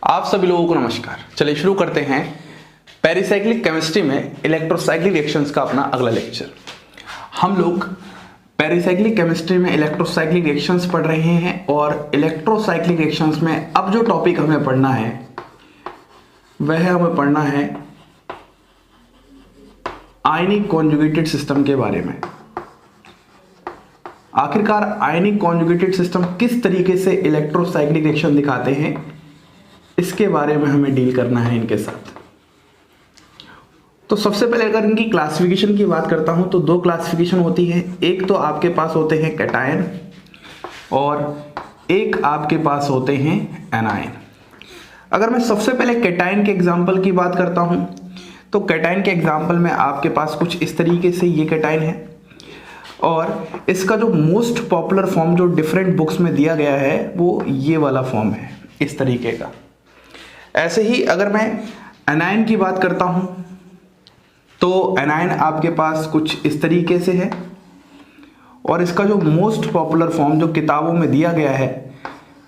आप सभी लोगों को नमस्कार। चलिए शुरू करते हैं पेरिसाइक्लिक केमिस्ट्री में इलेक्ट्रोसाइक्लिक रिएक्शंस का अपना अगला लेक्चर। हम लोग पेरिसाइक्लिक केमिस्ट्री में इलेक्ट्रोसाइक्लिक रिएक्शंस पढ़ रहे हैं और इलेक्ट्रोसाइक्लिक रिएक्शंस में अब जो टॉपिक हमें पढ़ना है वह हमें पढ़ना है आयनिक कॉन्जुगेटेड सिस्टम के बारे में। आखिरकार आयनिक कॉन्जुगेटेड सिस्टम किस तरीके से इलेक्ट्रोसाइक्लिक रिएक्शन दिखाते हैं, इसके बारे में हमें डील करना है इनके साथ। तो सबसे पहले अगर इनकी क्लासिफिकेशन की बात करता हूं तो दो क्लासिफिकेशन होती है। एक तो आपके पास होते हैं कैटायन और एक आपके पास होते हैं एनायन। अगर मैं सबसे पहले कैटायन के एग्जांपल की बात करता हूं तो कैटायन के एग्जांपल में आपके पास कुछ इस तरीके से ये कैटायन है और इसका जो मोस्ट पॉपुलर फॉर्म जो डिफरेंट बुक्स में दिया गया है वो ये वाला फॉर्म है, इस तरीके का। ऐसे ही अगर मैं एनायन की बात करता हूं तो एनायन आपके पास कुछ इस तरीके से है और इसका जो मोस्ट पॉपुलर फॉर्म जो किताबों में दिया गया है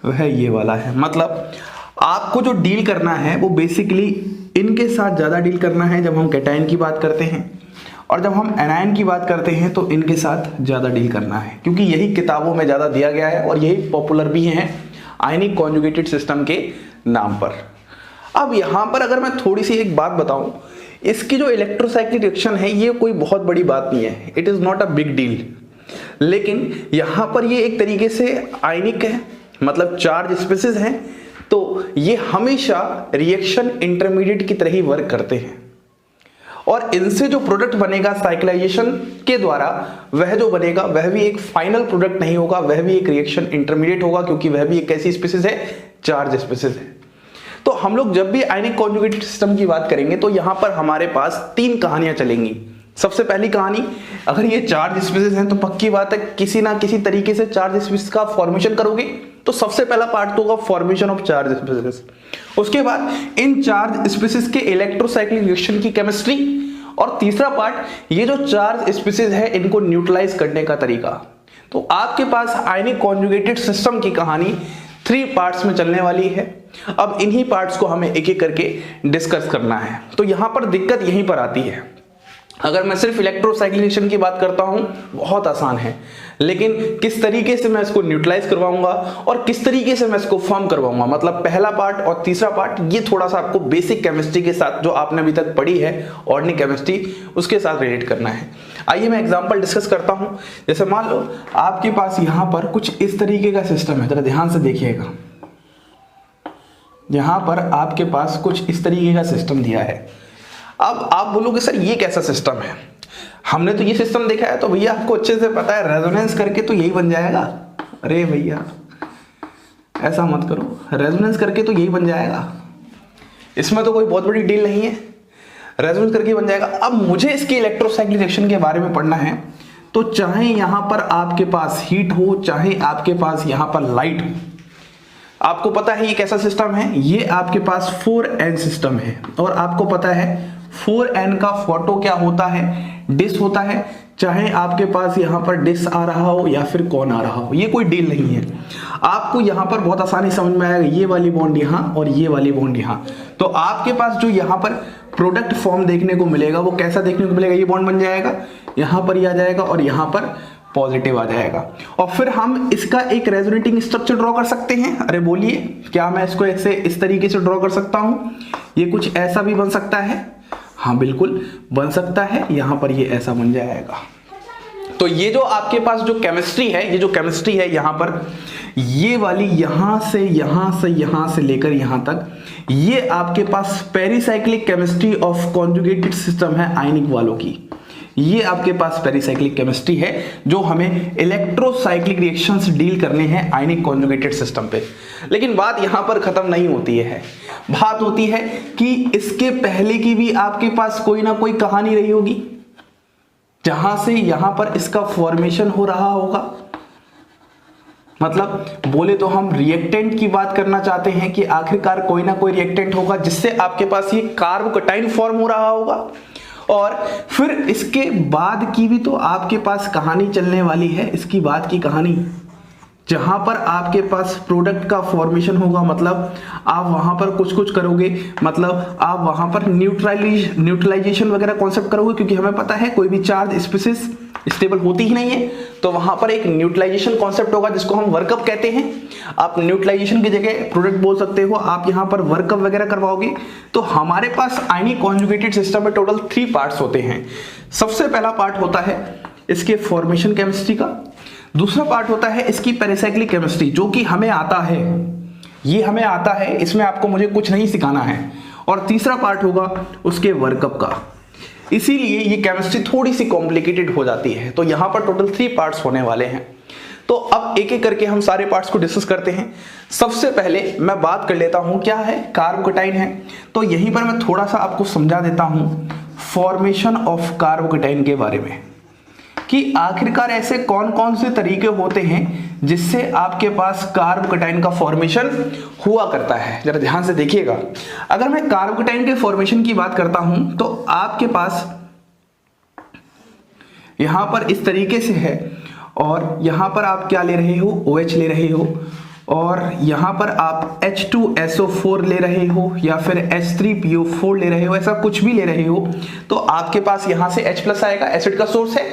वह ये वाला है। मतलब आपको जो डील करना है वो बेसिकली इनके साथ ज़्यादा डील करना है जब हम कैटायन की बात करते हैं, और जब हम एनायन की बात करते हैं तो इनके साथ ज़्यादा डील करना है क्योंकि यही किताबों में ज़्यादा दिया गया है और यही पॉपुलर भी हैं आयनिक कॉन्जुगेटेड सिस्टम के नाम पर। अब यहाँ पर अगर मैं थोड़ी सी एक बात बताऊं, इसकी जो इलेक्ट्रोसाइक्लिक रिएक्शन है ये कोई बहुत बड़ी बात नहीं है, it is not a big deal. लेकिन यहाँ पर ये एक तरीके से आयनिक है, मतलब चार्ज स्पीसीज हैं, तो ये हमेशा रिएक्शन इंटरमीडिएट की तरह ही वर्क करते हैं और इनसे जो प्रोडक्ट बनेगा साइक्लाइजेशन के द्वारा वह जो बनेगा वह भी एक फाइनल प्रोडक्ट नहीं होगा, वह भी एक रिएक्शन इंटरमीडिएट होगा क्योंकि वह भी एक कैसी स्पीसीज है, चार्ज स्पीसीज है। तो हम लोग जब भी आयनिक कॉन्जुगेटेड सिस्टम की बात करेंगे तो यहां पर हमारे पास तीन कहानियां चलेंगी। सबसे पहली कहानी, अगर ये चार्ज स्पीसीज हैं तो पक्की बात है किसी ना किसी तरीके से चार्ज स्पीसीज का फॉर्मेशन करोगे, तो सबसे पहला पार्ट तो होगा फॉर्मेशन ऑफ चार्ज स्पीसीज। उसके बाद इन चार्ज स्पीसीज के इलेक्ट्रोसाइक्लिक रिएक्शन की केमिस्ट्री, और तीसरा पार्ट ये जो चार्ज स्पीसीज है इनको न्यूट्रलाइज करने का तरीका। तो आपके पास आयनिक कॉन्जुगेटेड सिस्टम की कहानी 3 पार्ट्स में चलने वाली है। अब इन्हीं पार्ट्स को हमें एक एक करके डिस्कस करना है। तो यहां पर दिक्कत यहीं पर आती है, अगर मैं सिर्फ इलेक्ट्रोसाइक्लिक की बात करता हूं बहुत आसान है, लेकिन किस तरीके से मैं इसको न्यूट्रलाइज करवाऊंगा और किस तरीके से मैं इसको फॉर्म करवाऊंगा, मतलब पहला पार्ट और तीसरा पार्ट ये थोड़ा सा आपको बेसिक केमिस्ट्री के साथ जो आपने अभी तक पढ़ी है ऑर्गेनिक केमिस्ट्री उसके साथ रिलेट करना है। आइए मैं एग्जांपल डिस्कस करता हूं। जैसे मान लो आपके पास यहां पर कुछ इस तरीके का सिस्टम है, जरा ध्यान से देखिएगा। यहां पर आपके पास कुछ इस तरीके का सिस्टम दिया है। अब आप बोलोगे सर ये कैसा सिस्टम है, हमने तो ये सिस्टम देखा है। तो भैया आपको अच्छे से पता है रेजोनेंस करके तो यही बन जाएगा। अरे भैया ऐसा मत करो, रेजोनेंस करके तो यही बन जाएगा, इसमें तो कोई बहुत बड़ी डील नहीं है, रेजोनेंस करके बन जाएगा। अब मुझे इसके इलेक्ट्रोसाइक्लिक रिएक्शन के बारे में पढ़ना है, तो चाहे यहां पर आपके पास हीट हो चाहे आपके पास यहां पर लाइट हो, आपको पता है ये कैसा सिस्टम है, ये आपके पास 4n सिस्टम है और आपको पता है 4n का फोटो क्या होता है, डिस होता है। चाहे आपके पास यहां पर डिस आ रहा हो या फिर कौन आ रहा हो, ये कोई डील नहीं है। आपको यहां पर बहुत आसानी समझ में आएगा, ये वाली बॉन्ड यहां और ये वाली बॉन्ड यहां। तो आपके पास जो यहां पर प्रोडक्ट फॉर्म देखने को मिलेगा वो कैसा देखने को मिलेगा, ये बॉन्ड बन जाएगा, यहां पर ये आ जाएगा और यहां पर पॉजिटिव आ जाएगा। और फिर हम इसका एक रेजोनेटिंग स्ट्रक्चर ड्रॉ कर सकते हैं। अरे बोलिए, क्या मैं इसको ऐसे इस तरीके से ड्रॉ कर सकता हूं? ये कुछ ऐसा भी बन सकता है, हाँ बिल्कुल बन सकता है, यहां पर ये ऐसा बन जाएगा। तो ये जो आपके पास जो केमिस्ट्री है, ये जो केमिस्ट्री है यहां पर ये वाली यहां से यहां से यहां से लेकर यहां तक, ये आपके पास pericyclic chemistry of conjugated system है आयनिक वालों की। ये आपके पास पेरिसाइक्लिक केमिस्ट्री है जो हमें इलेक्ट्रोसाइक्लिक रिएक्शंस डील करने हैं आयनिक कॉन्जुगेटेड सिस्टम पे। लेकिन बात यहां पर खत्म नहीं होती है, बात होती है कि इसके पहले की भी आपके पास कोई ना कोई कहानी रही होगी जहां से यहां पर इसका फॉर्मेशन हो रहा होगा। मतलब बोले तो हम रिएक्टेंट की बात करना चाहते हैं कि आखिरकार कोई ना कोई रिएक्टेंट होगा जिससे आपके पास ये कार्बोकटाइन फॉर्म हो रहा होगा, और फिर इसके बाद की भी तो आपके पास कहानी चलने वाली है। इसकी बाद की कहानी जहां पर आपके पास प्रोडक्ट का फॉर्मेशन होगा, मतलब आप वहां पर कुछ कुछ करोगे, मतलब आप वहां पर न्यूट्रलाइजेशन वगैरह कॉन्सेप्ट करोगे, क्योंकि हमें पता है कोई भी चार्ज स्पीसीज स्टेबल होती ही नहीं है, तो वहां पर एक न्यूट्रलाइजेशन कॉन्सेप्ट होगा जिसको हम वर्कअप कहते हैं। आप न्यूट्रलाइजेशन की जगह प्रोडक्ट बोल सकते हो, आप यहां पर वर्कअप वगैरह करवाओगे। तो हमारे पास आयनिक कॉन्जुगेटेड सिस्टम में टोटल 3 पार्ट्स होते हैं। सबसे पहला पार्ट होता है इसके फॉर्मेशन केमिस्ट्री का, दूसरा पार्ट होता है इसकी पेरिसाइक्लिक केमिस्ट्री, जो कि हमें आता है, ये हमें आता है, इसमें आपको मुझे कुछ नहीं सिखाना है, और तीसरा पार्ट होगा उसके वर्कअप का। इसीलिए ये केमिस्ट्री थोड़ी सी कॉम्प्लिकेटेड हो जाती है। तो यहां पर टोटल 3 पार्ट्स होने वाले हैं। तो अब एक एक करके हम सारे पार्ट्स को डिस्कस करते हैं। सबसे पहले मैं बात कर लेता हूं क्या है, कार्बोकेटाइन है। तो यहीं पर मैं थोड़ा सा आपको समझा देता हूं फॉर्मेशन ऑफ कार्बोकेटाइन के बारे में, कि आखिरकार ऐसे कौन कौन से तरीके होते हैं जिससे आपके पास कार्बोकेटाइन का फॉर्मेशन हुआ करता है। जरा ध्यान से देखिएगा, अगर मैं कार्बोकेटाइन के फॉर्मेशन की बात करता हूं तो आपके पास यहां पर इस तरीके से है, और यहां पर आप क्या ले रहे हो, OH ले रहे हो, और यहां पर आप H2SO4 ले रहे हो या फिर H3PO4 ले रहे हो, ऐसा कुछ भी ले रहे हो, तो आपके पास यहां से H+ आएगा, एसिड का सोर्स है,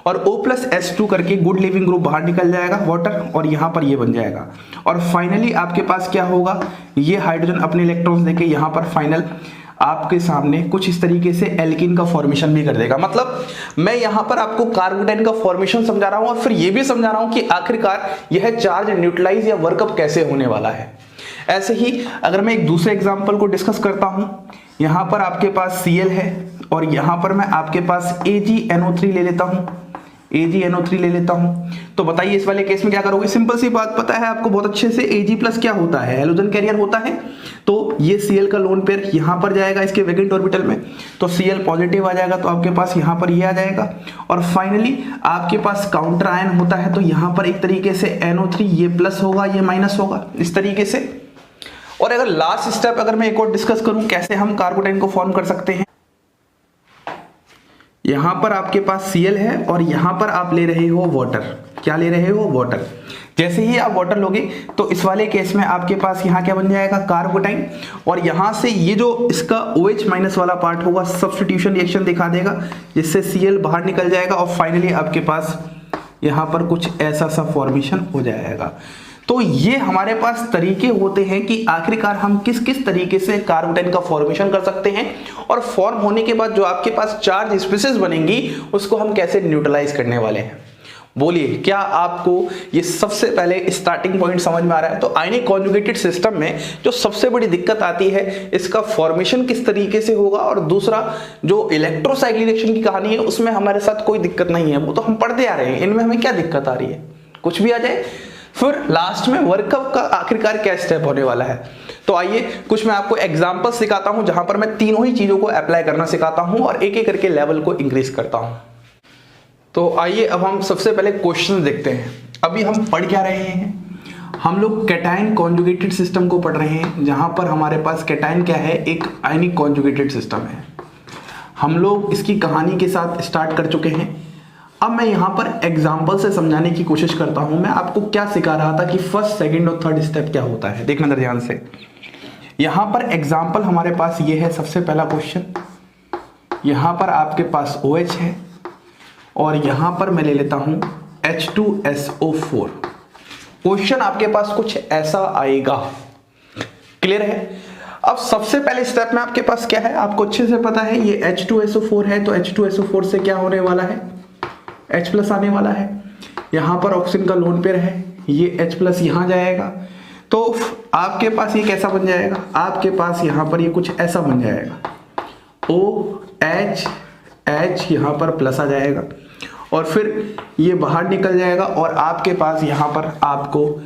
और O+H2 करके गुड लिविंग ग्रुप बाहर निकल जाएगा, वाटर, और यहां पर ये बन जाएगा। और फाइनली आपके पास क्या होगा, ये हाइड्रोजन अपने इलेक्ट्रॉन्स देके यहां पर फाइनल आपके सामने कुछ इस तरीके से एल्कीन का फॉर्मेशन भी कर देगा। मतलब मैं यहां पर आपको कार्बोकेटाइन का फॉर्मेशन समझा रहा हूं, और फिर ये भी समझा रहा हूं कि आखिरकार यह चार्ज न्यूट्रलाइज या वर्कअप कैसे होने वाला है। ऐसे ही अगर मैं एक दूसरे एग्जांपल को डिस्कस करता हूं, यहां पर आपके पास Cl है, और यहां पर मैं आपके पास AgNO3 ले लेता हूं, AgNO3 ले लेता हूं। तो बताइए इस वाले केस में क्या करोगे। सिंपल सी बात पता है आपको बहुत अच्छे से, Ag+ क्या होता है, हैलोजन कैरियर होता है। तो ये Cl का लोन पेयर यहां पर जाएगा इसके वैकेंट ऑर्बिटल में, तो Cl पॉजिटिव आ जाएगा, तो आपके पास यहां पर ये आ जाएगा। और फाइनली आपके पास काउंटर आयन होता है, तो यहां पर एक तरीके से NO3 ये प्लस होगा, ये माइनस होगा, इस तरीके से। और अगर लास्ट स्टेप अगर मैं एक और डिस्कस करूं कैसे हम कार्बोकेटाइन को फॉर्म कर सकते हैं, यहां पर आपके पास Cl है, और यहां पर आप ले रहे हो वाटर। क्या ले रहे हो, वाटर। जैसे ही आप वाटर लोगे तो इस वाले केस में आपके पास यहां क्या बन जाएगा, कार्बोकेटाइन, और यहां से ये जो इसका OH- वाला पार्ट होगा सब्स्टिट्यूशन रिएक्शन दिखा देगा, जिससे Cl बाहर निकल जाएगा, और फाइनली आपके पास यहां पर कुछ ऐसा सा फॉर्मेशन हो जाएगा। तो ये हमारे पास तरीके होते हैं कि आखिरकार हम किस किस तरीके से कार्बोकेटाइन का फॉर्मेशन कर सकते हैं, और फॉर्म होने के बाद जो आपके पास चार्ज स्पीसीज बनेंगी उसको हम कैसे न्यूट्रलाइज करने वाले हैं। बोलिए, क्या आपको ये सबसे पहले स्टार्टिंग पॉइंट समझ में आ रहा है। तो आयनिक कॉन्जुगेटेड सिस्टम में जो सबसे बड़ी दिक्कत आती है, इसका फॉर्मेशन किस तरीके से होगा, और दूसरा जो इलेक्ट्रोसाइक्लिक रिएक्शन की कहानी है उसमें हमारे साथ कोई दिक्कत नहीं है, वो तो हम पढ़ते आ रहे हैं, इनमें हमें क्या दिक्कत आ रही है, कुछ भी आ जाए। फिर लास्ट में वर्कअप का आखिरकार क्या स्टेप होने वाला है। तो आइए कुछ मैं आपको एग्जांपल सिखाता हूं, जहां पर मैं तीनों ही चीजों को अप्लाई करना सिखाता हूं और एक एक करके लेवल को इंक्रीज करता हूं। तो आइए अब हम सबसे पहले क्वेश्चन देखते हैं। अभी हम पढ़ क्या रहे हैं, हम लोग कैटायन कॉन्जुगेटेड सिस्टम को पढ़ रहे हैं, जहां पर हमारे पास कैटायन क्या है, एक आयनिक कॉन्जुगेटेड सिस्टम है। हम लोग इसकी कहानी के साथ स्टार्ट कर चुके हैं। अब मैं यहां पर एग्जाम्पल से समझाने की कोशिश करता हूं। मैं आपको क्या सिखा रहा था कि फर्स्ट, सेकंड और थर्ड स्टेप क्या होता है, देखना जरा ध्यान से। यहां पर एग्जाम्पल हमारे पास ये है, सबसे पहला क्वेश्चन। यहां पर आपके पास OH है, और यहां पर मैं ले लेता हूं H2SO4। क्वेश्चन आपके पास कुछ ऐसा आएगा, क्लियर है। अब सबसे पहले स्टेप में आपके पास क्या है, आपको अच्छे से पता है, ये H2SO4 है, तो H2SO4 से क्या होने वाला है, H+ आने वाला है। यहां पर ऑक्सीजन का लोन पेयर है, ये H+ यहां जाएगा, तो आपके पास ये कैसा बन जाएगा, आपके पास यहां पर ये कुछ ऐसा बन जाएगा, OH H यहां पर प्लस आ जाएगा, और फिर ये बाहर निकल जाएगा, और आपके पास यहां पर आपको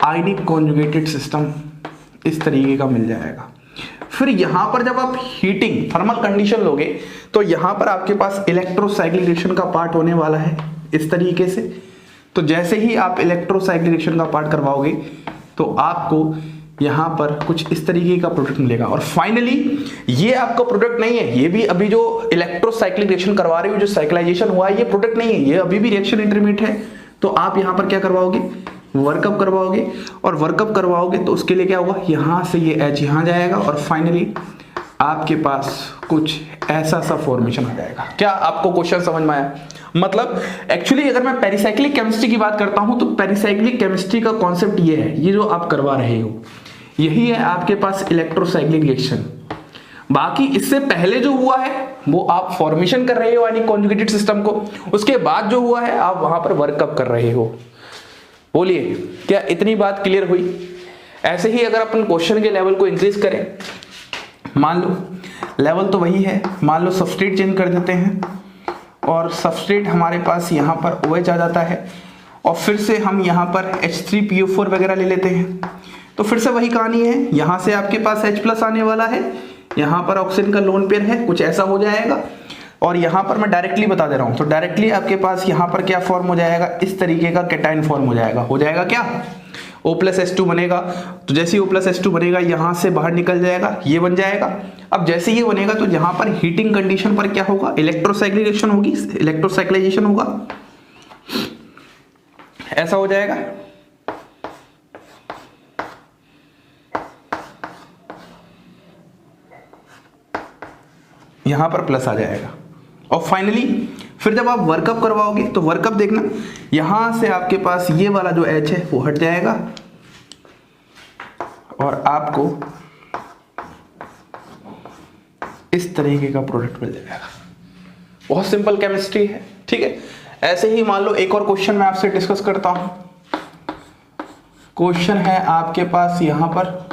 आयनिक कॉन्जुगेटेड सिस्टम इस तरीके का मिल जाएगा। फिर यहां पर जब आप हीटिंग थर्मल कंडीशन लोगे तो यहां पर आपके पास इलेक्ट्रोसाइक्लिक रिएक्शन का पार्ट होने वाला है इस तरीके से। तो जैसे ही आप इलेक्ट्रोसाइक्लिक रिएक्शन का पार्ट करवाओगे तो आपको यहां पर कुछ इस तरीके का प्रोडक्ट मिलेगा, और फाइनली ये आपका प्रोडक्ट नहीं है, ये भी अभी जो इलेक्ट्रोसाइक्लिक रिएक्शन करवा रहे हो, जो साइक्लाइजेशन हुआ है, ये प्रोडक्ट नहीं है, ये अभी भी रिएक्शन इंटरमीडिएट है। तो आप यहां पर क्या करवाओगे, वर्कअप करवाओगे, और वर्कअप करवाओगे तो उसके लिए क्या होगा, यहाँ से ये H यहाँ जाएगा और फाइनली आपके पास कुछ ऐसा सा फॉर्मेशन आ जाएगा। क्या आपको क्वेश्चन समझ में आया? मतलब एक्चुअली अगर मैं पेरिसाइक्लिक केमिस्ट्री की बात करता हूं तो पेरिसाइक्लिक केमिस्ट्री का कॉन्सेप्ट ये है, ये जो आप करवा रहे हो यही है आपके पास इलेक्ट्रोसाइक्लिक रिएक्शन। बाकी इससे पहले जो हुआ है वो आप फॉर्मेशन कर रहे हो यानी कॉन्जुगेटेड सिस्टम को, उसके बाद जो हुआ है आप वहां पर वर्कअप कर रहे हो। बोलिए क्या इतनी बात क्लियर हुई? ऐसे ही अगर अपन क्वेश्चन के लेवल को इंक्रीज करें, मान लो लेवल तो वही है, मान लो सबस्ट्रेट चेंज कर देते हैं और सबस्ट्रेट हमारे पास यहाँ पर OH आ जाता है और फिर से हम यहाँ पर H3PO4 वगैरह ले लेते हैं, तो फिर से वही कहानी है, यहाँ से आपके पास H+ आने वाला है, यहाँ पर ऑक्सीजन का लोन पेयर है, कुछ ऐसा हो जाएगा। और यहाँ पर मैं डायरेक्टली बता दे रहा हूँ, तो डायरेक्टली आपके पास यहाँ पर क्या फॉर्म हो जाएगा, इस तरीके का कैटाइन फॉर्म हो जाएगा क्या, O+H2 बनेगा। तो जैसे ही O+H2 बनेगा यहाँ से बाहर निकल जाएगा, ये बन जाएगा। अब जैसे ये बनेगा तो यहाँ पर हीटिंग कंडीशन पर क्या होगा, इलेक्ट्रोसाइक्लिकेशन होगी, इलेक्ट्रोसाइक्लाइजेशन होगा, ऐसा हो जाएगा। यहां पर प्लस आ जाएगा और फाइनली फिर जब आप वर्कअप करवाओगे तो वर्कअप देखना, यहां से आपके पास ये वाला जो H है वो हट जाएगा और आपको इस तरीके का प्रोडक्ट मिल जाएगा। बहुत सिंपल केमिस्ट्री है, ठीक है। ऐसे ही मान लो एक और क्वेश्चन मैं आपसे डिस्कस करता हूं। क्वेश्चन है आपके पास यहां पर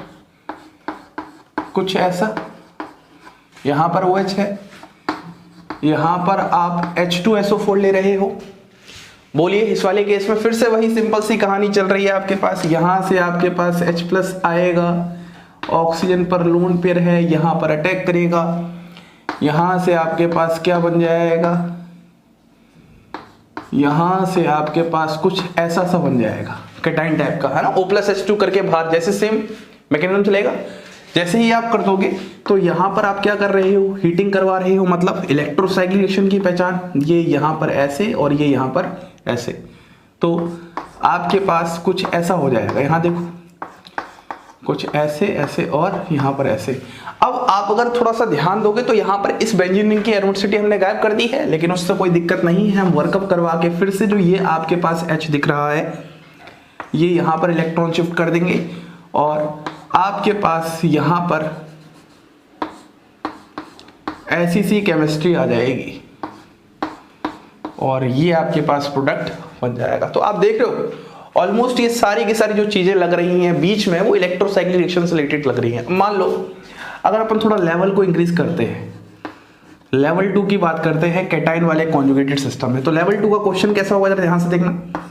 कुछ ऐसा, यहां पर OH है, यहां पर आप H2SO4 ले रहे हो। बोलिए इस वाले केस में फिर से वही सिंपल सी कहानी चल रही है आपके पास, यहां से आपके पास H+ आएगा, ऑक्सीजन पर लोन पेयर है, यहां पर अटैक करेगा, यहां से आपके पास क्या बन जाएगा, यहां से आपके पास कुछ ऐसा सा बन जाएगा कैटाइन टाइप का, है ना, O+H2 करके बाहर, जैसे सेम मैकेनिज्म चलेगा। जैसे ही आप कर दोगे तो यहां पर आप क्या कर रहे हो, हीटिंग करवा रहे हो, मतलब इलेक्ट्रोसाइक्लिकेशन की पहचान, ये यहां पर ऐसे और ये यहां पर ऐसे, तो आपके पास कुछ ऐसा हो जाएगा। यहां देखो कुछ ऐसे ऐसे और यहां पर ऐसे। अब आप अगर थोड़ा सा ध्यान दोगे तो यहां पर इस बेंजीन की एरोमेटिसिटी हमने गायब कर दी है, लेकिन उससे कोई दिक्कत नहीं है। हम वर्कअप करवा के फिर से जो ये आपके पास H दिख रहा है ये यहां पर इलेक्ट्रॉन शिफ्ट कर देंगे और आपके पास यहां पर ऐसी सी केमिस्ट्री आ जाएगी और ये आपके पास प्रोडक्ट बन जाएगा। तो आप देख रहे हो ऑलमोस्ट ये सारी की सारी जो चीजें लग रही हैं बीच में वो इलेक्ट्रोसाइक्लिक रिएक्शन से रिलेटेड लग रही हैं। मान लो अगर अपन थोड़ा लेवल को इंक्रीज करते हैं, लेवल 2 की बात करते हैं कैटाइन वाले कॉन्जुगेटेड सिस्टम में, तो लेवल 2 का क्वेश्चन कैसा होगा, जरा ध्यान से देखना।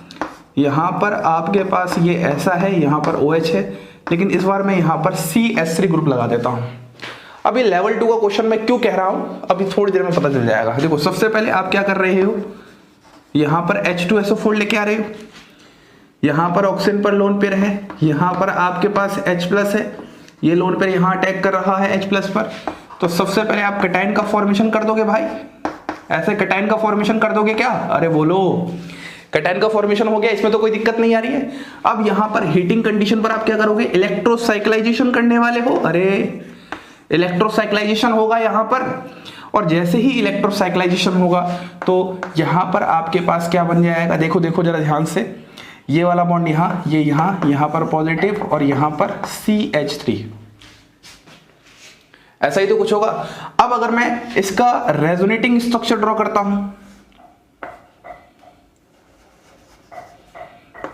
यहां पर आपके पास ये ऐसा है, यहां पर OH है, लेकिन इस बार मैं यहां पर CH3 ग्रुप लगा देता हूं। अभी लेवल 2 का क्वेश्चन मैं क्यों कह रहा हूं अभी थोड़ी देर में पता चल जाएगा। देखो सबसे पहले आप क्या कर रहे हो, यहां पर H2SO4 लेके आ रहे हो, यहां पर ऑक्सीजन पर लोन पेयर है, यहां पर आपके पास H+ है, ये लोन पेयर यहां अटैक कर रहा है H+ पर, तो सबसे पहले आप कैटाइन का फॉर्मेशन कर दोगे भाई, ऐसे कैटाइन का फॉर्मेशन कर दोगे क्या, अरे बोलो कैटाइन का फॉर्मेशन हो गया, इसमें तो कोई दिक्कत नहीं आ रही है। अब यहां पर हीटिंग कंडीशन पर आप क्या करोगे, इलेक्ट्रोसाइक्लाइजेशन करने वाले हो, अरे इलेक्ट्रोसाइक्लाइजेशन होगा यहां पर, और जैसे ही इलेक्ट्रोसाइक्लाइजेशन होगा तो यहां पर आपके पास क्या बन जाएगा, देखो देखो जरा ध्यान से, ये वाला बॉन्ड ये यहां पर पॉजिटिव और यहां पर CH3, ऐसा ही तो कुछ होगा। अब अगर मैं इसका रेजोनेटिंग स्ट्रक्चर ड्रॉ करता हूं,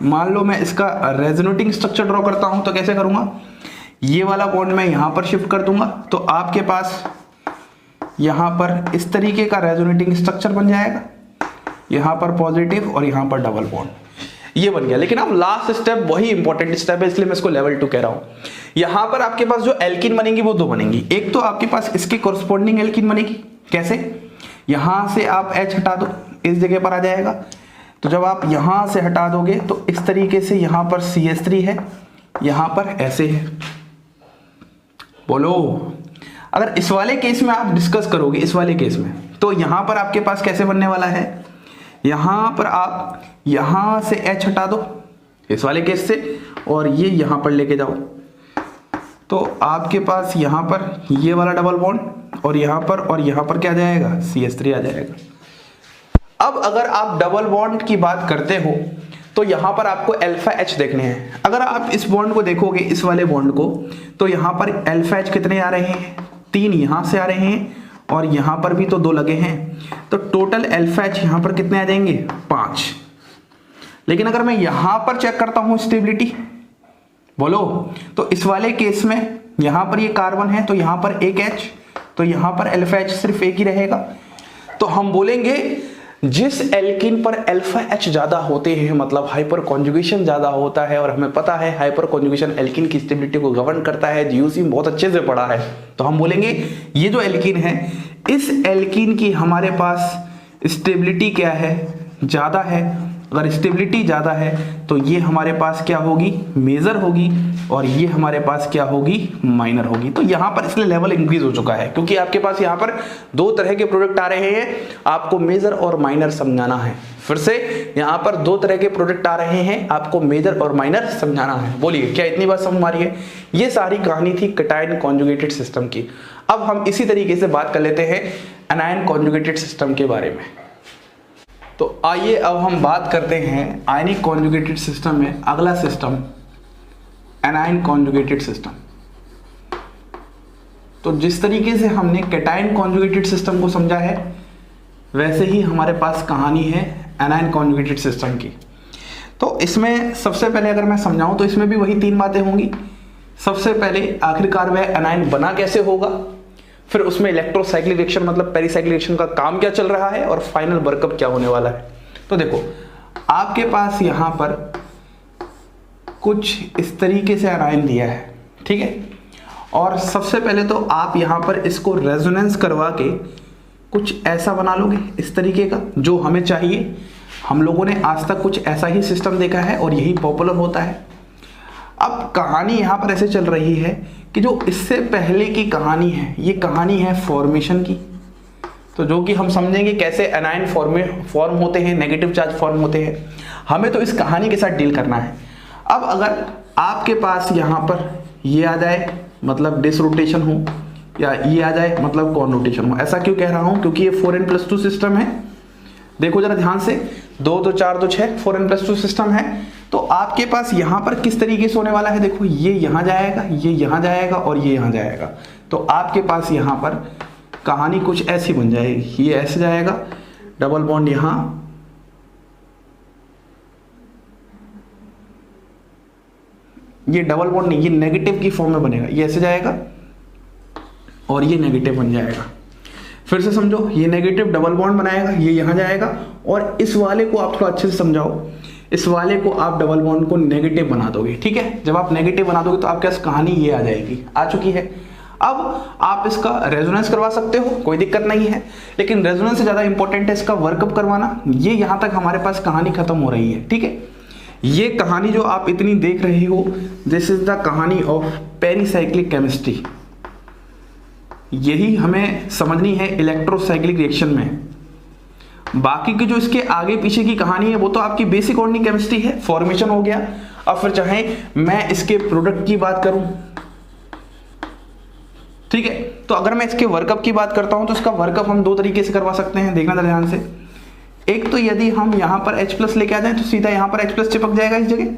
मान लो मैं इसका रेजोनेटिंग स्ट्रक्चर ड्रॉ करता हूं तो कैसे करूंगा, ये वाला बॉन्ड मैं यहां पर शिफ्ट कर दूंगा तो आपके पास यहां पर इस तरीके का रेजोनेटिंग स्ट्रक्चर बन जाएगा, यहां पर पॉजिटिव और यहां पर डबल बॉन्ड, ये बन गया। लेकिन अब लास्ट स्टेप वही इंपॉर्टेंट स्टेप है, इसलिए मैं इसको लेवल 2 कह रहा हूं। यहां पर आपके पास जो एल्कीन बनेगी वो 2 बनेंगी, एक तो आपके पास इसके कोरस्पोंडिंग एल्कीन बनेगी, कैसे, यहां से आप H हटा दो, इस जगह पर आ जाएगा, तो जब आप यहां से हटा दोगे तो इस तरीके से यहां पर CH3 है, यहां पर ऐसे है। बोलो अगर इस वाले केस में आप डिस्कस करोगे, इस वाले केस में, तो यहां पर आपके पास कैसे बनने वाला है, यहां पर आप यहां से H हटा दो, इस वाले केस से, और ये यहाँ पर लेके जाओ तो आपके पास यहाँ पर ये वाला डबल बॉन्ड और यहाँ पर क्या जाएगा, CH3 आ जाएगा। अब अगर आप डबल बॉन्ड की बात करते हो तो यहाँ पर आपको अल्फा H देखने हैं। अगर आप इस बॉन्ड को देखोगे, इस वाले बॉन्ड को, तो यहाँ पर अल्फा H कितने आ रहे हैं, 3 यहाँ से आ रहे हैं और यहाँ पर भी तो 2 लगे हैं, तो टोटल अल्फा H यहाँ पर कितने आ जाएंगे, 5। लेकिन अगर मैं यहाँ पर चेक करता हूँ स्टेबिलिटी, बोलो, तो इस वाले केस में यहाँ पर ये कार्बन है तो यहाँ पर एक H, तो यहाँ पर अल्फा H सिर्फ एक ही रहेगा। तो हम बोलेंगे जिस एल्कीन पर अल्फा H ज्यादा होते हैं मतलब हाइपर कॉन्जुगेशन ज्यादा होता है, और हमें पता है हाइपर कॉन्जुगेशन एल्कीन की स्टेबिलिटी को गवर्न करता है, जीओसी में बहुत अच्छे से पढ़ा है, तो हम बोलेंगे ये जो एल्कीन है, इस एल्कीन की हमारे पास स्टेबिलिटी क्या है, ज्यादा है। अगर स्टेबिलिटी ज़्यादा है तो ये हमारे पास क्या होगी, मेजर होगी, और ये हमारे पास क्या होगी, माइनर होगी। तो यहाँ पर इसलिए लेवल इंक्रीज हो चुका है क्योंकि आपके पास यहाँ पर 2 तरह के प्रोडक्ट आ रहे हैं, आपको मेजर और माइनर समझाना है। फिर से यहाँ पर 2 तरह के प्रोडक्ट आ रहे हैं, आपको मेजर और माइनर समझाना है। बोलिए क्या इतनी बात समझ आ रही है? ये सारी कहानी थी कैटायन कॉन्जुगेटेड सिस्टम की। अब हम इसी तरीके से बात कर लेते हैं एनायन कॉन्जुगेटेड सिस्टम के बारे में। तो आइए अब हम बात करते हैं आयनिक कॉन्जुगेटेड सिस्टम में अगला सिस्टम एनायन कॉन्जुगेटेड सिस्टम। तो जिस तरीके से हमने कैटायन कॉन्जुगेटेड सिस्टम को समझा है वैसे ही हमारे पास कहानी है एनायन कॉन्जुगेटेड सिस्टम की। तो इसमें सबसे पहले अगर मैं समझाऊं तो इसमें भी वही 3 बातें होंगी। सबसे पहले आखिरकार वह एनायन बना कैसे होगा, फिर उसमें इलेक्ट्रोसाइक्लिक रिएक्शन मतलब पेरिसाइक्लिक रिएक्शन का काम क्या चल रहा है, और फाइनल वर्कअप क्या होने वाला है। तो देखो आपके पास यहाँ पर कुछ इस तरीके से एनायन दिया है, ठीक है, और सबसे पहले तो आप यहाँ पर इसको रेजोनेंस करवा के कुछ ऐसा बना लोगे इस तरीके का जो हमें चाहिए। हम लोगों ने आज तक कुछ ऐसा ही सिस्टम देखा है और यही पॉपुलर होता है। अब कहानी यहाँ पर ऐसे चल रही है कि जो इससे पहले की कहानी है ये कहानी है फॉर्मेशन की, तो जो कि हम समझेंगे कैसे एनायन फॉर्म होते हैं, नेगेटिव चार्ज फॉर्म होते हैं। हमें तो इस कहानी के साथ डील करना है। अब अगर आपके पास यहाँ पर ये आ जाए मतलब डिसरोटेशन हो, या ये आ जाए मतलब कॉन्रोटेशन हो। ऐसा क्यों कह रहा हूँ, क्योंकि ये 4n+2 सिस्टम है। देखो जरा ध्यान से, 2 2 4 2 6 4n+2 सिस्टम है। तो आपके पास यहाँ पर किस तरीके से होने वाला है, देखो ये यहाँ जाएगा, ये यहाँ जाएगा और ये यहाँ जाएगा। तो आपके पास यहाँ पर कहानी कुछ ऐसी बन जाएगी, ये ऐसे जाएगा, डबल बॉन्ड यहाँ, ये डबल बॉन्ड नहीं, ये नेगेटिव की फॉर्म में बनेगा, ये ऐसे जाएगा और ये नेगेटिव बन जाएगा। फिर से समझो, ये नेगेटिव डबल बॉन्ड बनाएगा, ये यहाँ जाएगा, और इस वाले को आप थोड़ा अच्छे से समझाओ, इस वाले को आप डबल बॉन्ड को नेगेटिव बना दोगे, ठीक है। जब आप नेगेटिव बना दोगे तो आपके पास कहानी ये आ जाएगी, आ चुकी है। अब आप इसका रेजोनेंस करवा सकते हो, कोई दिक्कत नहीं है, लेकिन रेजोनेंस से ज़्यादा इंपॉर्टेंट है इसका वर्कअप करवाना। ये यहाँ तक हमारे पास कहानी खत्म हो रही है, ठीक है। ये कहानी जो आप इतनी देख रहे हो, दिस इज द कहानी ऑफ पेरिसाइक्लिक केमिस्ट्री। यही हमें समझनी है इलेक्ट्रोसाइक्लिक रिएक्शन में। बाकी की जो इसके आगे पीछे की कहानी है वो तो आपकी बेसिक ऑर्गेनिक केमिस्ट्री है, फॉर्मेशन हो गया। अब फिर चाहे मैं इसके प्रोडक्ट की बात करूं, ठीक है, तो अगर मैं इसके वर्कअप की बात करता हूं तो इसका वर्कअप हम 2 तरीके से करवा सकते हैं, देखना ध्यान से। एक तो यदि हम यहां पर H+ लेके आ जाए तो सीधा यहां पर H+ चिपक जाएगा इस जगह,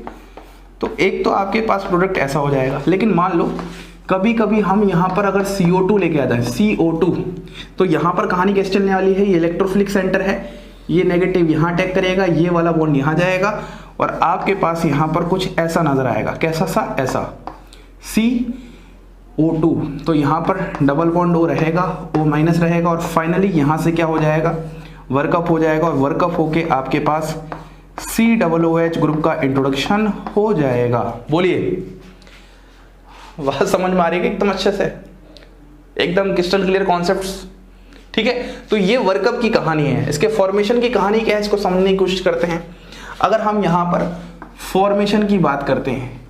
तो एक तो आपके पास प्रोडक्ट ऐसा हो जाएगा। लेकिन मान लो कभी कभी हम यहाँ पर अगर CO2 लेके आ जाए, CO2, तो यहाँ पर कहानी कैसे चलने वाली है, ये इलेक्ट्रोफिलिक सेंटर है, ये नेगेटिव यहाँ अटैक करेगा, ये वाला बॉन्ड यहाँ जाएगा, और आपके पास यहाँ पर कुछ ऐसा नजर आएगा, कैसा सा, ऐसा CO2। तो यहाँ पर डबल बॉन्ड O रहेगा, O- रहेगा, और फाइनली यहाँ से क्या हो जाएगा, वर्कअप हो जाएगा, और वर्कअप होके आपके पास COOH ग्रुप का इंट्रोडक्शन हो जाएगा। बोलिए, बात समझ में आ रही है एकदम अच्छे से, एकदम क्रिस्टल क्लियर कॉन्सेप्ट्स, ठीक है। तो ये वर्कअप की कहानी है, इसके फॉर्मेशन की कहानी क्या है इसको समझने की कोशिश करते हैं। अगर हम यहां पर फॉर्मेशन की बात करते हैं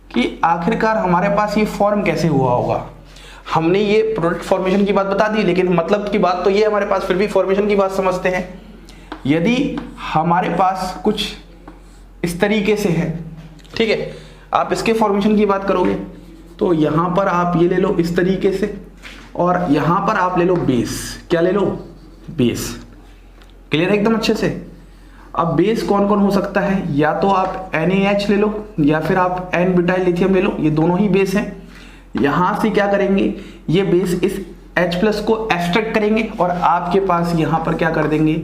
कि आखिरकार हमारे पास ये फॉर्म कैसे हुआ होगा, हमने ये प्रोडक्ट फॉर्मेशन की बात बता दी, लेकिन मतलब की बात तो ये हमारे पास, फिर भी फॉर्मेशन की बात समझते हैं। यदि हमारे पास कुछ इस तरीके से है, ठीक है। आप इसके फॉर्मेशन की बात करोगे तो यहां पर आप ये ले लो इस तरीके से, और यहां पर आप ले लो बेस। क्या ले लो? बेस। क्लियर है एकदम अच्छे से। अब बेस कौन कौन हो सकता है? या तो आप NaH ले लो या फिर आप N ब्यूटाइल लिथियम ले लो, ये दोनों ही बेस हैं। यहां से क्या करेंगे, ये बेस इस H+ को एब्स्ट्रैक्ट करेंगे और आपके पास यहां पर क्या कर देंगे,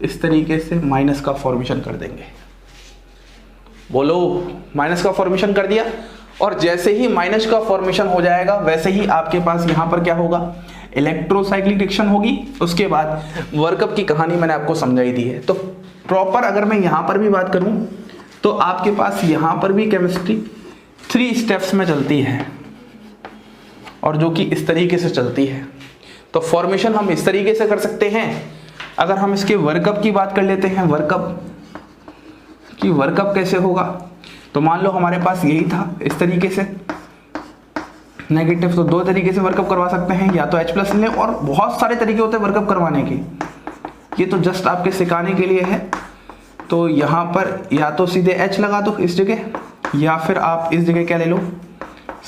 इस तरीके से माइनस का फॉर्मेशन कर देंगे। बोलो, माइनस का फॉर्मेशन कर दिया। और जैसे ही माइनस का फॉर्मेशन हो जाएगा वैसे ही आपके पास यहां पर क्या होगा, इलेक्ट्रोसाइक्लिक रिएक्शन होगी। उसके बाद वर्कअप की कहानी मैंने आपको समझाई दी है। तो प्रॉपर अगर मैं यहां पर भी बात करूं तो आपके पास यहां पर भी केमिस्ट्री 3 स्टेप्स में चलती है, और जो कि इस तरीके से चलती है। तो फॉर्मेशन हम इस तरीके से कर सकते हैं। अगर हम इसके वर्कअप की बात कर लेते हैं, वर्कअप कैसे होगा, तो मान लो हमारे पास यही था इस तरीके से नेगेटिव। तो 2 तरीके से वर्कअप करवा सकते हैं, या तो H+ लें, और बहुत सारे तरीके होते हैं वर्कअप करवाने के। ये तो जस्ट आपके सिखाने के लिए है। तो यहाँ पर या तो सीधे H लगा दो इस जगह, या फिर आप इस जगह क्या ले लो,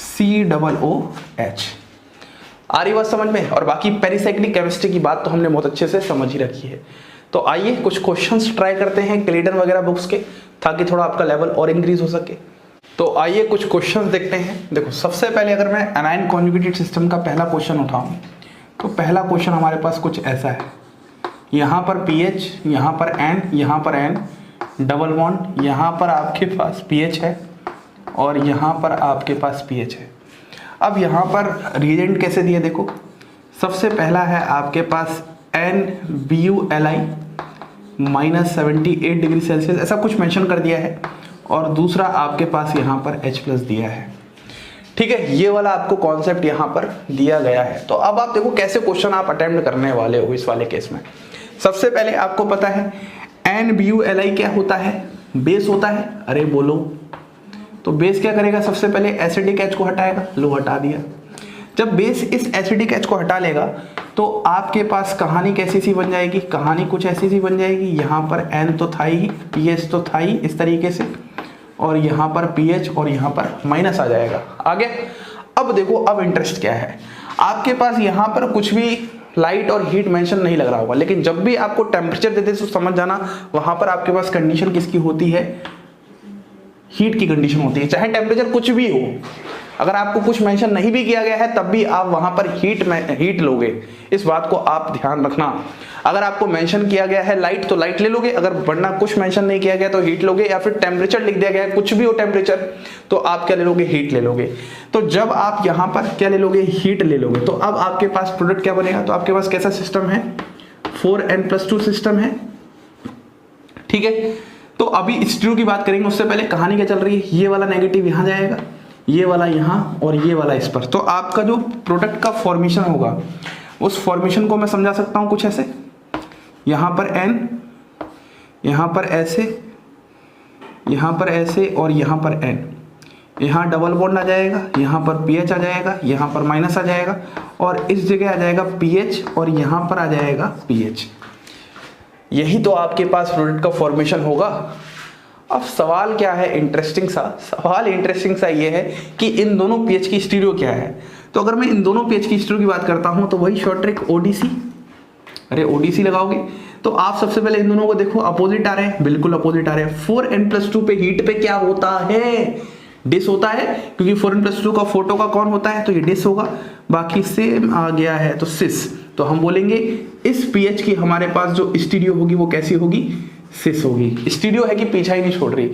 COOH। आ रही बात समझ में? और बाकी पेरिसाइक्लिक केमिस्ट्री की बात तो हमने बहुत अच्छे से समझ ही रखी है। तो आइए कुछ क्वेश्चंस ट्राई करते हैं क्लेडन वगैरह बुक्स के, ताकि थोड़ा आपका लेवल और इंक्रीज हो सके। तो आइए कुछ क्वेश्चंस देखते हैं। देखो, सबसे पहले अगर मैं एनाइन कॉन्जुगेटेड सिस्टम का पहला क्वेश्चन उठाऊं तो पहला क्वेश्चन हमारे पास कुछ ऐसा है। यहाँ पर PH, यहाँ पर N, यहाँ पर N, डबल बॉन्ड, यहाँ पर आपके पास PH है और यहाँ पर आपके पास PH है। अब यहाँ पर रिएजेंट कैसे दिए देखो, सबसे पहला है आपके पास NBuLi -78 डिग्री सेल्सियस, ऐसा कुछ मेंशन कर दिया है, और दूसरा आपके पास यहाँ पर H+ दिया है। ठीक है, ये वाला आपको कॉन्सेप्ट यहाँ पर दिया गया है। तो अब आप देखो कैसे क्वेश्चन आप अटेम्प्ट करने वाले हो इस वाले केस में। सबसे पहले आपको पता है NBuLi क्या होता है, बेस होता है। अरे बोलो, तो बेस क्या करेगा, सबसे पहले एसिडिक H को हटाएगा। लो, हटा दिया। जब बेस इस एसिडिक H को हटा लेगा तो आपके पास कहानी कैसी सी बन जाएगी, कहानी कुछ ऐसी सी बन जाएगी। यहाँ पर N तो था ही, PH तो था ही इस तरीके से, और यहाँ पर PH और यहाँ पर माइनस आ जाएगा। आगे अब देखो, अब इंटरेस्ट क्या है, आपके पास यहाँ पर कुछ भी लाइट और हीट मेंशन नहीं लग रहा होगा, लेकिन जब भी आपको टेम्परेचर देते तो समझ जाना वहां पर आपके पास कंडीशन किसकी होती है, हीट की कंडीशन होती है। चाहे टेम्परेचर कुछ भी हो, अगर आपको कुछ मेंशन नहीं भी किया गया है तब भी आप वहां पर हीट लोगे। इस बात को आप ध्यान रखना। अगर आपको मेंशन किया गया है लाइट तो लाइट ले लोगे, अगर वरना कुछ मेंशन नहीं किया गया तो हीट लोगे, या फिर टेम्परेचर लिख दिया गया है कुछ भी हो टेम्परेचर तो आप क्या ले लोगे, हीट ले लोगे। तो जब आप यहाँ पर क्या ले लोगे, हीट ले लोगे, तो अब आपके पास प्रोडक्ट क्या बनेगा। तो आपके पास कैसा सिस्टम है, 4n+2 सिस्टम है। ठीक है, तो अभी स्टीरियो की बात करेंगे, उससे पहले कहानी क्या चल रही है, ये वाला नेगेटिव यहाँ जाएगा, ये वाला यहाँ, और ये वाला इस पर। तो आपका जो प्रोडक्ट का फॉर्मेशन होगा उस फॉर्मेशन को मैं समझा सकता हूँ कुछ ऐसे, यहाँ पर N, यहाँ पर ऐसे, यहाँ पर ऐसे, और यहाँ पर N। यहाँ डबल बॉन्ड आ जाएगा, यहाँ पर PH आ जाएगा, यहाँ पर माइनस आ जाएगा, और इस जगह आ जाएगा PH, और यहाँ पर आ जाएगा PH। यही तो आपके पास प्रोडक्ट का फॉर्मेशन होगा। अब सवाल क्या है, इंटरेस्टिंग सा ये है कि इन दोनों पीएच की स्टीरियो क्या है। तो अगर मैं इन दोनों पीएच की स्टीरियो की बात करता हूं तो वही शॉर्ट ट्रिक ODC। अरे ODC लगाओगे तो आप सबसे पहले इन दोनों को देखो, अपोजिट आ रहे हैं, बिल्कुल अपोजिट आ रहे हैं। 4n+2 पे हीट पे क्या होता है, डिस होता है, क्योंकि 4n+2 का फोटो का कौन होता है, तो ये डिस होगा। बाकी सेम आ गया है तो सिस। तो हम बोलेंगे इस पीएच की हमारे पास जो स्टीरियो होगी वो कैसी होगी, सिस होगी। स्टीरियो है कि पीछा ही नहीं छोड़ रही,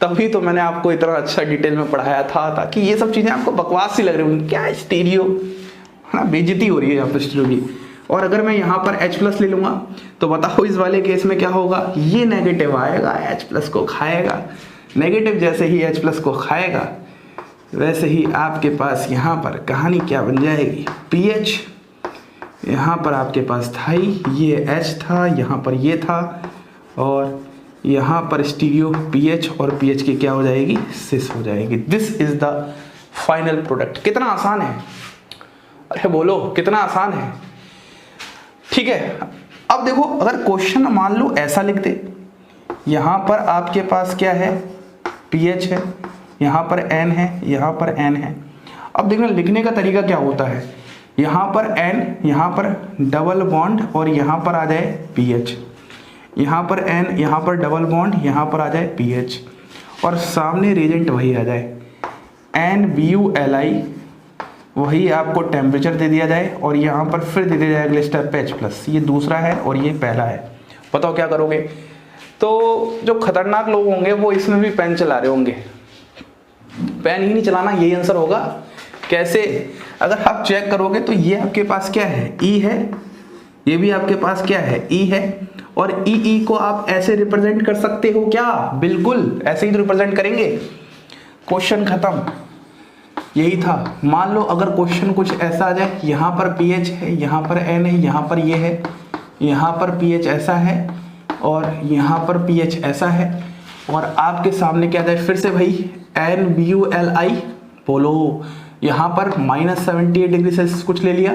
तभी तो मैंने आपको इतना अच्छा डिटेल में पढ़ाया था, ताकि ये सब चीजें आपको बकवास सी लग रही होंगी, क्या स्टीरियो है ना, बेइज्जती हो रही है यहाँ पर स्टीरियो की। और अगर मैं यहाँ पर H+ ले लूंगा तो बताओ इस वाले केस में क्या होगा, ये नेगेटिव आएगा, H+ को खाएगा। नेगेटिव जैसे ही H+ को खाएगा वैसे ही आपके पास यहाँ पर कहानी क्या बन जाएगी, PH यहाँ पर आपके पास था ही, ये H था, यहाँ पर ये था, और यहाँ पर स्टीरियो PH और PH की क्या हो जाएगी, सिस हो जाएगी। This is the final product. कितना आसान है, अरे बोलो कितना आसान है। ठीक है, अब देखो अगर क्वेश्चन मान लो ऐसा लिख दे यहाँ पर आपके पास क्या है, पीएच है, यहाँ पर एन है, यहाँ पर एन है। अब देखना लिखने का तरीका क्या होता है, यहाँ पर एन, यहाँ पर डबल बॉन्ड और यहाँ पर आ जाए पीएच, यहाँ पर एन, यहाँ पर डबल बॉन्ड, यहाँ पर आ जाए पीएच और सामने रिएजेंट वही आ जाए NBuLi, वही आपको टेम्परेचर दे दिया जाए और यहाँ पर फिर दे दिया जाए अगले स्टेप पे H+। ये दूसरा है और ये पहला है। बताओ क्या करोगे। तो जो खतरनाक लोग होंगे वो इसमें भी पेन चला रहे होंगे, पेन ही नहीं चलाना, यही आंसर होगा। कैसे, अगर आप चेक करोगे तो ये आपके पास क्या है, E है, ये भी आपके पास क्या है, E है और ई को आप ऐसे रिप्रेजेंट कर सकते हो क्या, बिल्कुल ऐसे ही तो रिप्रेजेंट करेंगे। क्वेश्चन खत्म, यही था। मान लो अगर क्वेश्चन कुछ ऐसा आ जाए, यहाँ पर पीएच है, यहाँ पर एन है, यहाँ पर ये है, यहाँ पर पीएच ऐसा है और यहाँ पर पीएच ऐसा है और आपके सामने क्या जाए, फिर से भाई NBuLi बोलो, यहाँ पर -78 डिग्री सेल्सियस कुछ ले लिया,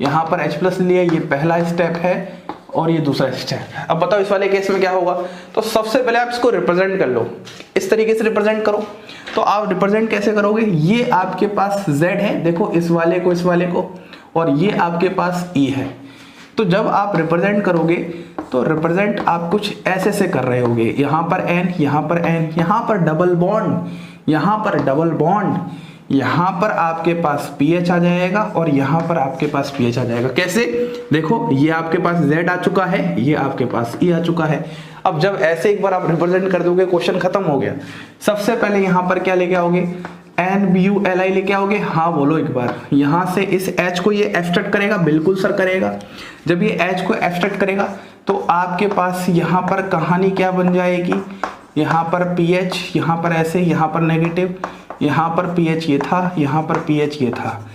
यहाँ पर H+ लिया, ये पहला स्टेप है और ये दूसरा स्टेप है। अब बताओ इस वाले केस में क्या होगा। तो सबसे पहले आप इसको रिप्रेजेंट कर लो, इस तरीके से रिप्रेजेंट करो। तो आप रिप्रेजेंट कैसे करोगे, ये आपके पास Z है, देखो इस वाले को और ये आपके पास E है। तो जब आप रिप्रेजेंट करोगे तो रिप्रेजेंट आप कुछ ऐसे से कर रहे होगे, यहाँ पर N, यहाँ पर N, यहाँ पर डबल बॉन्ड, यहाँ पर डबल बॉन्ड, यहाँ पर आपके पास पीएच आ जाएगा और यहाँ पर आपके पास पीएच आ जाएगा। कैसे, देखो ये आपके पास Z आ चुका है, ये आपके पास E आ चुका है। अब जब ऐसे एक बार आप रिप्रेजेंट कर दोगे, क्वेश्चन खत्म हो गया। सबसे पहले यहाँ पर क्या लेके आओगे, NBuLi लेके आओगे। हाँ बोलो एक बार, यहाँ से इस H को ये एब्स्ट्रैक्ट करेगा, बिल्कुल सर करेगा। जब ये H को एब्स्ट्रैक्ट करेगा तो आपके पास यहाँ पर कहानी क्या बन जाएगी, यहाँ पर पीएच, यहाँ पर ऐसे, यहाँ पर नेगेटिव, यहाँ पर पीएच ये था, यहाँ पर पीएच ये था।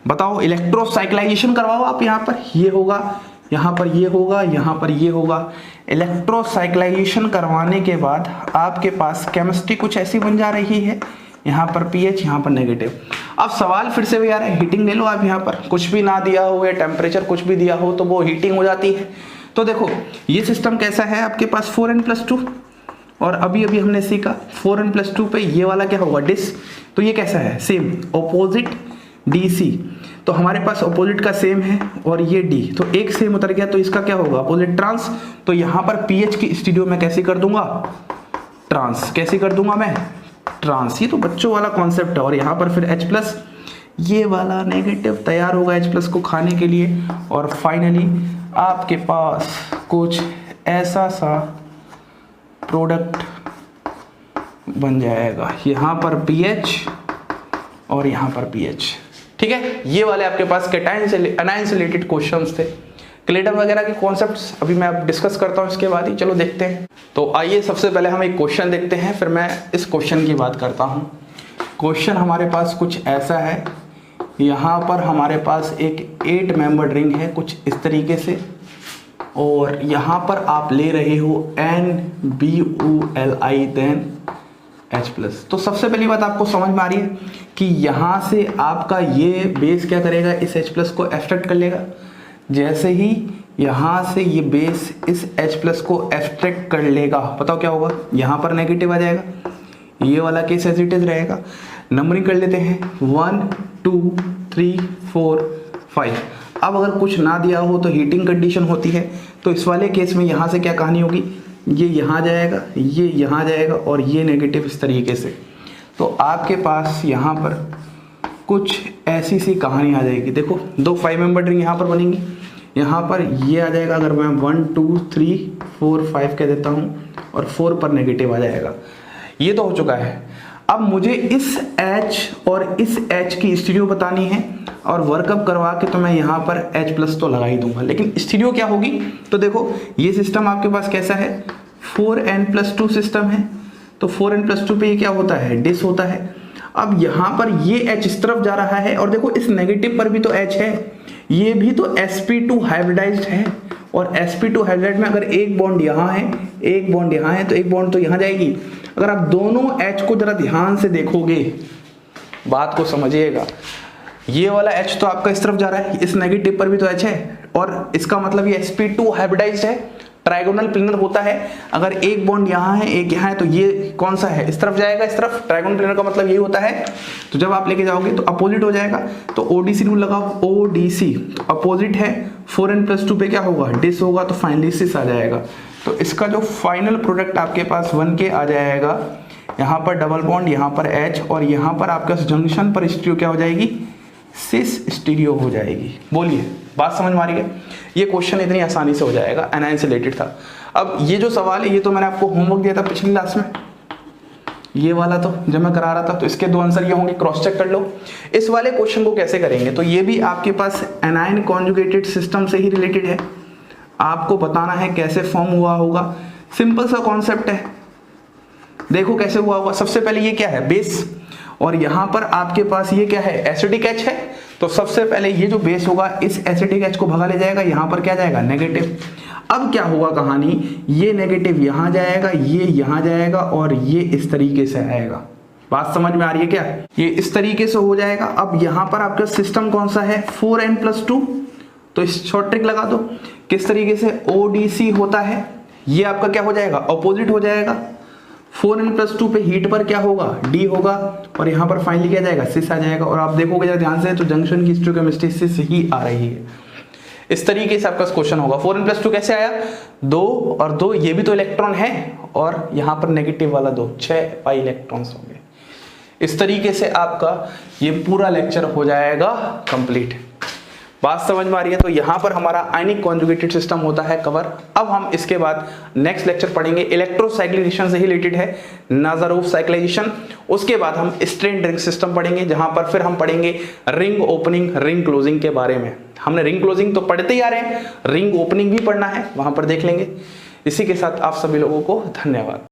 बताओ इलेक्ट्रोसाइक्लाइजेशन करवाओ आप, यहाँ पर ये होगा, यहाँ पर ये होगा, यहाँ पर ये होगा। इलेक्ट्रोसाइक्लाइजेशन करवाने के बाद आपके पास केमिस्ट्री कुछ ऐसी बन जा रही है, यहाँ पर पीएच, यहाँ पर नेगेटिव। अब सवाल फिर से भी आ रहा है, हीटिंग ले लो आप, यहाँ पर कुछ भी ना दिया हो या टेम्परेचर कुछ भी दिया हो तो वो हीटिंग हो जाती है। तो देखो ये सिस्टम कैसा है, आपके पास 4n+2 और अभी हमने सीखा 4n+2 पे ये वाला क्या होगा, डिस। तो ये कैसा है, सेम ऑपोजिट DC। तो हमारे पास ऑपोजिट का सेम है और ये D, तो एक सेम उतर गया तो इसका क्या होगा, अपोजिट ट्रांस। तो यहाँ पर पीएच की स्टीरियो में कैसे कर दूंगा, ट्रांस। कैसे कर दूंगा मैं, ट्रांस। ये तो बच्चों वाला कॉन्सेप्ट है। और यहाँ पर फिर H+, ये वाला नेगेटिव तैयार होगा H+ को खाने के लिए और फाइनली आपके पास कुछ ऐसा सा प्रोडक्ट बन जाएगा, यहाँ पर पीएच और यहाँ पर पीएच। ठीक है, ये वाले आपके पास कैटायन से अनायन से रिलेटेड क्वेश्चंस थे। क्लेटन वगैरह के कॉन्सेप्ट्स अभी मैं अब डिस्कस करता हूँ इसके बाद ही। चलो देखते हैं। तो आइए सबसे पहले हम एक क्वेश्चन देखते हैं, फिर मैं इस क्वेश्चन की बात करता हूँ। क्वेश्चन हमारे पास कुछ ऐसा है, यहाँ पर हमारे पास एक 8 मेंबर्ड रिंग है कुछ इस तरीके से और यहाँ पर आप ले रहे हो NBuLi देन H+। तो सबसे पहली बात आपको समझ में आ रही है कि यहाँ से आपका ये बेस क्या करेगा, इस H+ को एब्स्ट्रैक्ट कर लेगा। जैसे ही यहाँ से ये बेस इस H+ को एब्स्ट्रैक्ट कर लेगा, बताओ क्या होगा, यहाँ पर नेगेटिव आ जाएगा, ये वाला केस एज इट इज रहेगा। नंबरिंग कर लेते हैं 1 2 3 4 5। अब अगर कुछ ना दिया हो तो हीटिंग कंडीशन होती है, तो इस वाले केस में यहाँ से क्या कहानी होगी, ये यहाँ जाएगा, ये यहाँ जाएगा और ये नेगेटिव इस तरीके से। तो आपके पास यहाँ पर कुछ ऐसी सी कहानी आ जाएगी। देखो 2 5 मेंबर रिंग यहाँ पर बनेंगी, यहाँ पर ये आ जाएगा, अगर मैं 1 2 3 4 5 कह देता हूँ और 4 पर नेगेटिव आ जाएगा। ये तो हो चुका है। अब मुझे इस H और इस H की स्टीरियो बतानी है और वर्कअप करवा के तो मैं यहाँ पर H+ तो लगा ही दूंगा, लेकिन स्टीरियो क्या होगी। तो देखो ये सिस्टम आपके पास कैसा है, 4n+2 सिस्टम है। तो 4n+2 पे ये क्या होता है, डिस होता है। अब यहाँ पर ये H इस तरफ जा रहा है और देखो इस नेगेटिव पर भी तो H है, ये भी तो sp2 हाइब्रिडाइज्ड है और sp2 हाइब्रिड में अगर एक बॉन्ड यहाँ है, एक बॉन्ड यहाँ है, तो एक बॉन्ड तो यहाँ जाएगी। अगर आप दोनों H को जरा ध्यान से देखोगे, बात को समझिएगा, ये वाला H तो आपका इस तरफ जा रहा है, इस नेगेटिव पर भी तो H है और इसका मतलब ये sp2 हाइब्रिडाइज्ड है, ट्राइगोनल प्लेनर होता है, अगर एक बॉन्ड यहाँ है एक यहाँ है तो ये कौन सा है, इस तरफ जाएगा, इस तरफ। ट्राइगोनल प्लेनर का मतलब यही होता है। तो जब आप लेके जाओगे तो अपोजिट हो जाएगा। तो ओडीसी रूल लगाओ, ओडीसी अपोजिट है, 4n+2 पे क्या होगा, डिस होगा, तो फाइनली सिस आ जाएगा। तो इसका जो फाइनल प्रोडक्ट आपके पास 1K आ जाएगा। यहाँ पर डबल बॉन्ड, यहाँ पर H, और यहाँ पर आपके जंक्शन पर स्टीरियो क्या हो जाएगी, सिस स्टीरियो हो जाएगी। बोलिए, बात समझ में आ रही है? ये क्वेश्चन इतनी आसानी से हो जाएगा, एनायन से रिलेटेड था। अब ये जो सवाल है ये तो मैंने आपको होमवर्क दिया था पिछली क्लास में, ये वाला तो जब मैं करा रहा था, तो इसके दो आंसर ये होंगे, क्रॉस चेक कर लो। इस वाले क्वेश्चन को कैसे करेंगे, तो ये भी आपके पास एनायन कॉन्जुगेटेड सिस्टम से ही रिलेटेड है। आपको बताना है कैसे फॉर्म हुआ होगा, सिंपल सा कॉन्सेप्ट है। देखो कैसे हुआ होगा। सबसे पहले ये क्या है, बेस, और यहाँ पर आपके पास ये क्या है, एसिडिक H है। तो सबसे पहले ये जो बेस होगा इस एसिडिक H को भगा ले जाएगा, यहाँ पर क्या जाएगा, नेगेटिव। अब क्या होगा कहानी, ये नेगेटिव यहाँ जाएगा, ये यहाँ जाएगा, और ये इस तरीके से आएगा। बात समझ में आ रही है क्या? ये इस तरीके से हो जाएगा। अब यहाँ पर आपका सिस्टम कौन सा है, 4n+2, तो इस शॉर्ट ट्रिक लगा दो। किस तरीके से, ODC होता है, ये आपका क्या हो जाएगा, अपोजिट हो जाएगा। 4n+2 पे हीट पर क्या होगा, D होगा, और यहाँ पर फाइनली क्या जाएगा, सिस आ जाएगा। और आप देखोगे जरा ध्यान से तो जंक्शन की स्टोइकोकेमिस्ट्री सिस ही आ रही है। इस तरीके से आपका क्वेश्चन होगा। 4n+2 कैसे आया, 2 और 2, ये भी तो इलेक्ट्रॉन है, और यहाँ पर नेगेटिव वाला 2, 6 पाई इलेक्ट्रॉन्स होंगे। इस तरीके से आपका ये पूरा लेक्चर हो जाएगा कंप्लीट। बात समझ में आ रही है? तो यहाँ पर हमारा आयनिक कॉन्जुगेटेड सिस्टम होता है कवर। अब हम इसके बाद नेक्स्ट लेक्चर पढ़ेंगे, इलेक्ट्रोसाइक्लिनेशन से ही रिलेटेड है, नाज़ारोव साइक्लाइजेशन। उसके बाद हम स्ट्रेन ड्रिंक सिस्टम पढ़ेंगे, जहां पर फिर हम पढ़ेंगे रिंग ओपनिंग, रिंग क्लोजिंग के बारे में। हमने रिंग क्लोजिंग तो पढ़ते ही आ रहे हैं, रिंग ओपनिंग भी पढ़ना है, वहां पर देख लेंगे। इसी के साथ आप सभी लोगों को धन्यवाद।